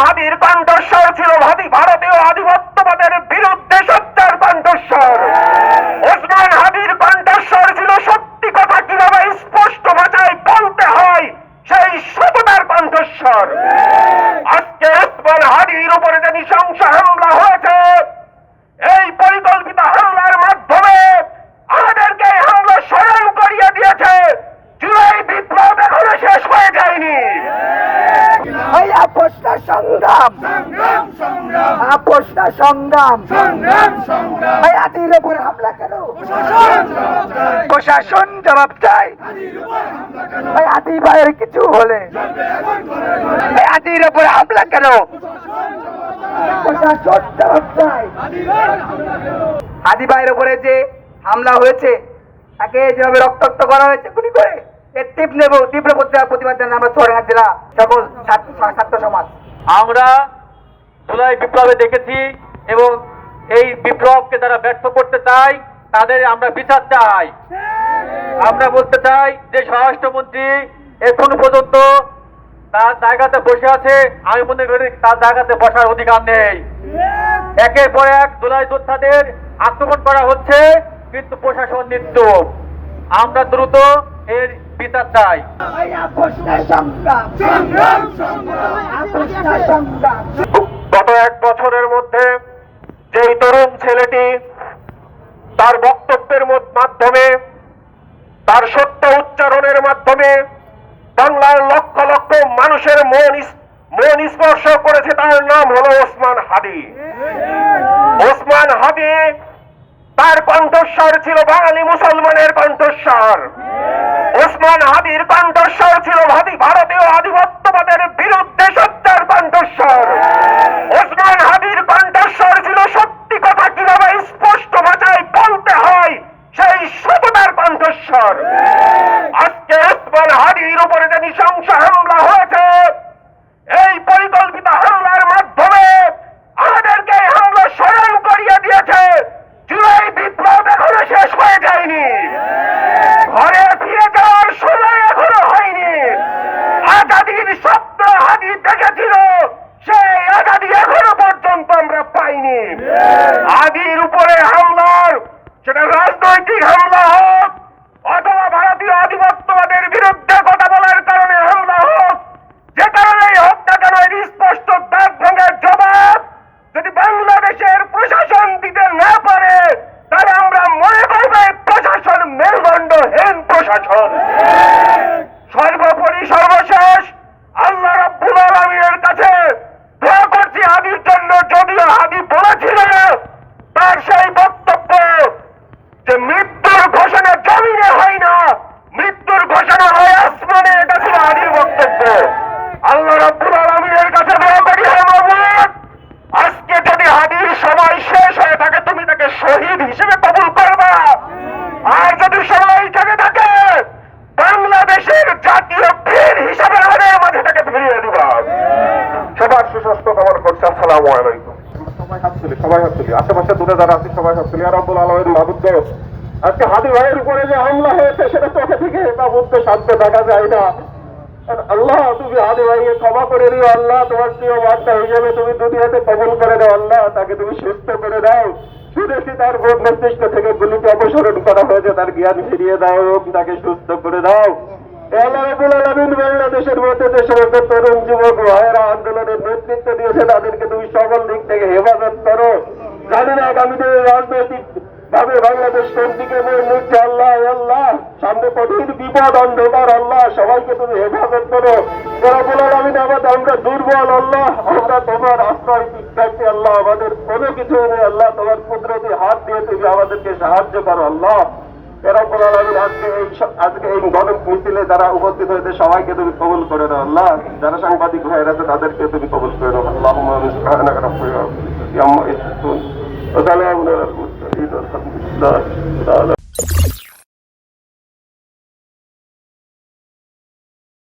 হাদির কণ্ঠস্বর ছিল ভারতীয় আধিপত্যবাদের বিরুদ্ধে সত্যার কণ্ঠস্বর। ওসমান হাদির কণ্ঠস্বর ছিল সত্যি কথা কিভাবে স্পষ্ট ভাষায় বলতে হয় সেই সততার কণ্ঠস্বর। আজকে ওসমান হাদির উপরে যে নৃশংস হামলা হয়েছে, এই পরিকল্পিত হামলার মাধ্যমে আমাদেরকে এই হামলা স্মরণ করিয়ে দিয়েছে জুলাই বিপ্লব এখনো শেষ হয়ে যায়নি। হাদির উপরে হামলা কেন? প্রশাসন জবাব চাই। হাদি ভাইয়ের কিছু হলে হাদির উপরে হামলা কেন? প্রশাসন জবাব চাই। হাদি ভাইয়ের উপরে যে হামলা হয়েছে, তাকে যেভাবে রক্তাক্ত করা হয়েছে গুলি করে, এর তীব্র প্রতিবাদ জানাই আমরা চুয়াডাঙ্গা জেলা সকল ছাত্র সমাজ। আমরা জুলাই বিপ্লবে দেখেছি এবং এই বিপ্লবকে যারা ব্যর্থ করতে চায় তাদের আমরা বিচার চাই। আমরা বলতে চাই যে স্বরাষ্ট্রমন্ত্রী এখন পর্যন্ত তার জায়গাতে বসে আছে, আমি মনে করি তার জায়গাতে বসার অধিকার নেই। একের পর এক জুলাই যোদ্ধাদের আক্রমণ করা হচ্ছে, কিন্তু প্রশাসন নির্দোষ। আমরা দ্রুত এর বিচার চাই। গত এক বছরের মধ্যে যেই তরুণ ছেলেটি তার বক্তব্যের মাধ্যমে, তার সত্য উচ্চারণের মাধ্যমে বাংলার লক্ষ লক্ষ মানুষের মন স্পর্শ করেছে, তার নাম হলো ওসমান হাদি। ওসমান হাদি, তার কণ্ঠস্বর ছিল বাঙালি মুসলমানের কণ্ঠস্বর। ওসমান হাদির কণ্ঠস্বর ছিল ভারতীয় আধিপত্যবাদের বিরুদ্ধে সত্যার কণ্ঠস্বর। ওসমান হাদির কণ্ঠস্বর ছিল সত্যি কথা কিভাবে স্পষ্ট ভাষায় বলতে হয় সেই সততার কণ্ঠস্বর। আজকে ওসমান হাদির উপরে যে নৃশংস হামলা হয়েছে, এই পরিকল্পিত হামলার মাধ্যমে আমাদেরকে এই হামলা স্মরণ করিয়ে দিয়েছে জুলাই বিপ্লব এখনো শেষ হয়ে যায়নি। ঘরে ফিরে যাওয়ার সময় এখনো হয়নি। আজাদির স্বপ্ন হাদি দেখেছিল, সেই আজাদি এখনো পর্যন্ত আমরা পাইনি। হাদির উপরে হামলার, সেটা রাজনৈতিক হামলা হোক অথবা ভারতীয় আধিপত্যবাদের বিরুদ্ধে কথা বলার কারণে হামলা হোক, যে কারণেই হোক না কেন, এর স্পষ্ট দাগ ভাঙার জবাব যদি বাংলাদেশের প্রশাসন দিতে না পারে, তাহলে আমরা মনে করব এই প্রশাসন মেরুদণ্ডহীন প্রশাসন। সর্বোপরি সর্বশেষ আল্লাহ রাব্বুল আলামিনের কাছে দোয়া করছি হাদির জন্য। যদিও হাদি বলেছিল তার সেই বক্তব্য যে মৃত্যুর ঘোষণা জমিনে হয় না, মৃত্যুর ঘোষণা হয় আসমানে, এটা ছিল হাদির বক্তব্য। আল্লাহ রাব্বুল আলামিনের কাছে দোয়া করি, হে মাবুদ, আজকে যদি হাদির সময় শেষ হয়ে থাকে, তুমি তাকে শহীদ হিসেবে কবুল করবা। আর যদি সময় থেকে থাকে, বাংলাদেশের জাতীয় বীর হিসেবে আমাদের মাঝে তাকে ফিরিয়ে দিবা। সবার সুস্বাস্থ্য কামনা করছি। আসসালামু আলাইকুম। সবাই হাত তুলি, আশেপাশে দূরে যারা আছে সবাই হাত তুলি। আর রব্বুল আলামিন মাবুদ, আজকে হাদি ভাইয়ের উপরে যে হামলা হয়েছে সেটা চোখে থেকে মাবুদ শান্ত দেখা যায় না। আল্লাহ, তুমি হাদি ভাইকে ক্ষমা করে দিও। আল্লাহ, তোমার প্রিয় বার্তা হিসেবে তুমি দুনিয়াতে কবুল করে দাও। আল্লাহ, তাকে তুমি সুস্থ করে দাও। শুনেছি তার বোধ মস্তিষ্ক থেকে গুলিতে অপসারণ করা হয়েছে, তার জ্ঞান ফিরিয়ে দাও, তাকে সুস্থ করে দাও। আল্লাহ রাব্বুল আলামিন, বাংলাদেশের মধ্যে যে সমস্ত তরুণ যুবক ভাইয়েরা আন্দোলনের নেতৃত্ব দিয়েছে, তাদেরকে তুমি সকল দিক থেকে হেফাজত করো। জানি না আগামী দিনে রাজনৈতিক ভাবে বাংলাদেশ কোন দিকে মোড় নিচ্ছে। আল্লাহ, আল্লাহ, সামনে কঠিন বিপদ অন্ধকার। আল্লাহ, সবাইকে তুমি হেফাজত করো। রব্বুল আলামিন, আমরা দুর্বল। আল্লাহ, আমরা তোমার আশ্রয় চাইছি। আল্লাহ, আমাদের কোনো কিছু নেই। আল্লাহ, তোমার কুদরতি হাত দিয়ে তুমি আমাদেরকে সাহায্য করো। আল্লাহ, রব্বুল আলামিন, আজকে এই গণ মিছিলে যারা উপস্থিত হয়েছে সবাইকে তুমি কবুল করে দাও। আল্লাহ, যারা সাংবাদিক ভাইয়েরা আছে তাদেরকে তুমি কবুল করে দাও। আল্লাহুম্মা সুবহানাকা রাব্বিকা আম্মা ইয়াসিফুন ওয়া সালামুন আলাল মুরসালিন।